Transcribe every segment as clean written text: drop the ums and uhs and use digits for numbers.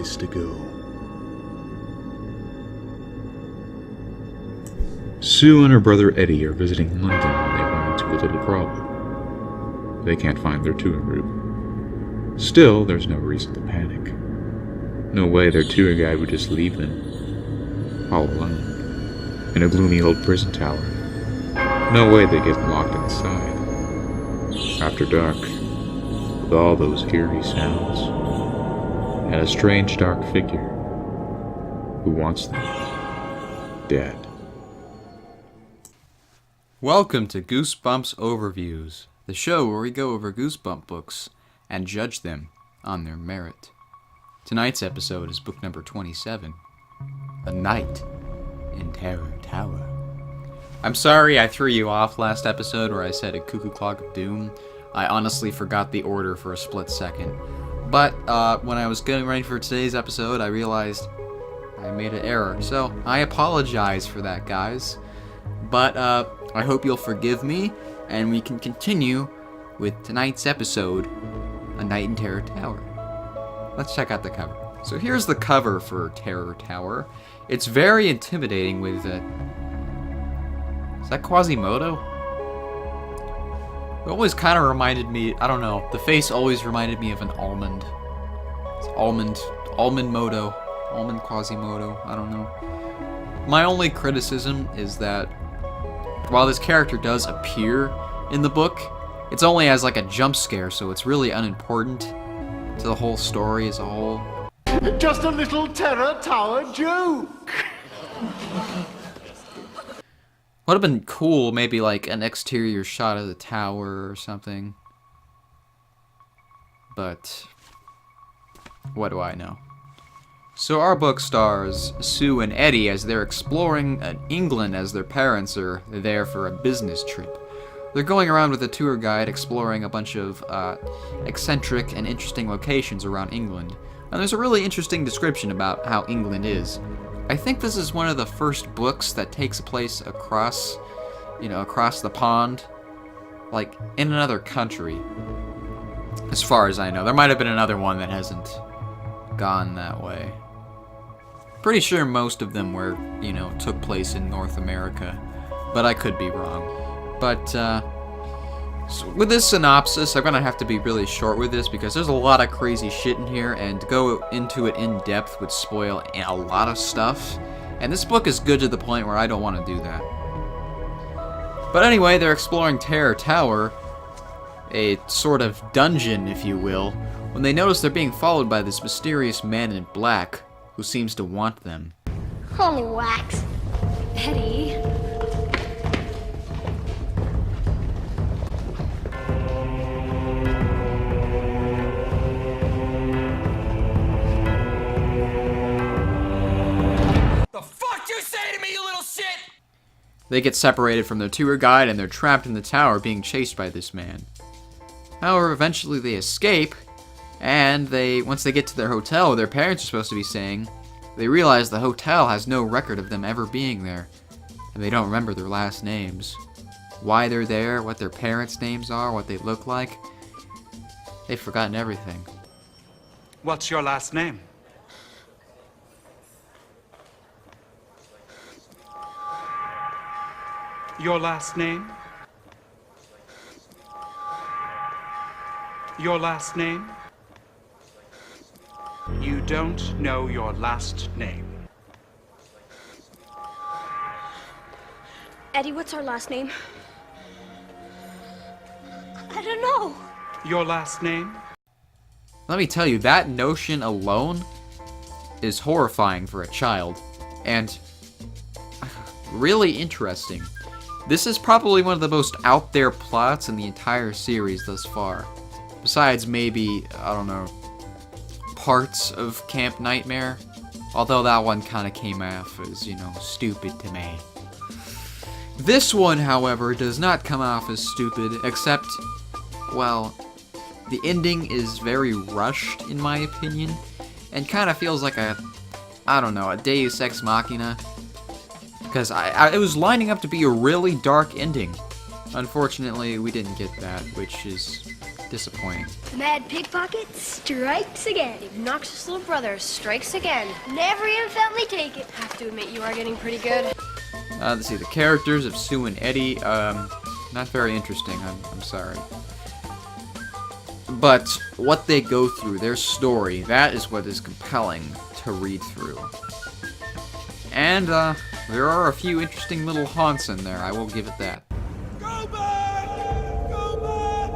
place to go. Sue and her brother Eddie are visiting London when they run into a little problem. They can't find their tour group. Still, there's no reason to panic. No way their tour guide would just leave them, all alone, in a gloomy old prison tower. No way they get locked inside, after dark, with all those eerie sounds, and a strange dark figure who wants them dead. Welcome to Goosebumps Overviews, the show where we go over Goosebump books and judge them on their merit. Tonight's episode is book number 27, A Night in Terror Tower. I'm sorry I threw you off last episode where I said a cuckoo clock of doom. I honestly forgot the order for a split second. But when I was getting ready for today's episode, I realized I made an error. So I apologize for that, guys. But I hope you'll forgive me, and we can continue with tonight's episode, A Night in Terror Tower. Let's check out the cover. So here's the cover for Terror Tower. It's very intimidating with is that Quasimodo? It always kind of reminded me, I don't know, the face always reminded me of an almond. It's almond moto, almond Quasimodo, I don't know. My only criticism is that while this character does appear in the book, it's only as like a jump scare, so it's really unimportant to the whole story as a whole. Just a little Terror Tower joke! Would have been cool, maybe like an exterior shot of the tower or something. But what do I know? So our book stars Sue and Eddie as they're exploring England as their parents are there for a business trip. They're going around with a tour guide exploring a bunch of eccentric and interesting locations around England. And there's a really interesting description about how England is. I think this is one of the first books that takes place across the pond, like in another country. As far as I know. There might have been another one that hasn't gone that way. Pretty sure most of them were, took place in North America, but I could be wrong. But so with this synopsis, I'm gonna have to be really short with this because there's a lot of crazy shit in here, and to go into it in depth would spoil a lot of stuff. And this book is good to the point where I don't want to do that. But anyway, they're exploring Terror Tower, a sort of dungeon, if you will, when they notice they're being followed by this mysterious man in black who seems to want them. Holy wax. Eddie. The fuck you say to me, you little shit? They get separated from their tour guide and they're trapped in the tower being chased by this man. However, eventually they escape, and once they get to their hotel where their parents are supposed to be staying, they realize the hotel has no record of them ever being there, and they don't remember their last names. Why they're there, what their parents' names are, what they look like. They've forgotten everything. What's your last name? Your last name? Your last name? You don't know your last name. Eddie, what's our last name? I don't know. Your last name? Let me tell you, that notion alone is horrifying for a child, and really interesting. This is probably one of the most out there plots in the entire series thus far. Besides maybe, I don't know, parts of Camp Nightmare. Although that one kind of came off as, stupid to me. This one, however, does not come off as stupid, except, well, the ending is very rushed, in my opinion, and kind of feels like a Deus Ex Machina. Because it was lining up to be a really dark ending. Unfortunately, we didn't get that, which is disappointing. The mad pickpocket strikes again. The obnoxious little brother strikes again. Never even felt me take it. Have to admit, you are getting pretty good. Let's see, the characters of Sue and Eddie, not very interesting, I'm sorry. But what they go through, their story, that is what is compelling to read through. And, there are a few interesting little haunts in there, I will give it that. Go back! Go back!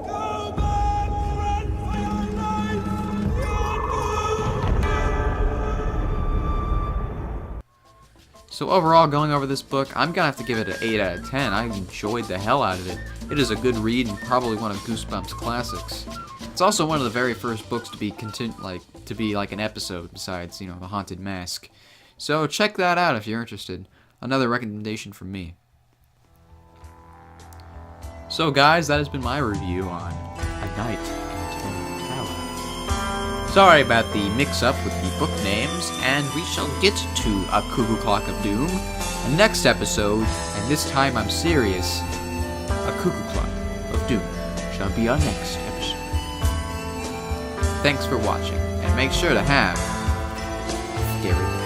Go back! Run for your life! So overall, going over this book, I'm gonna have to give it an 8 out of 10. I enjoyed the hell out of it. It is a good read and probably one of Goosebumps' classics. It's also one of the very first books to be like an episode besides, The Haunted Mask. So check that out if you're interested. Another recommendation from me. So guys, that has been my review on A Night in Terror Tower. Sorry about the mix-up with the book names, and we shall get to A Cuckoo Clock of Doom. The next episode, and this time I'm serious, A Cuckoo Clock of Doom shall be our next episode. Thanks for watching, and make sure to have a scary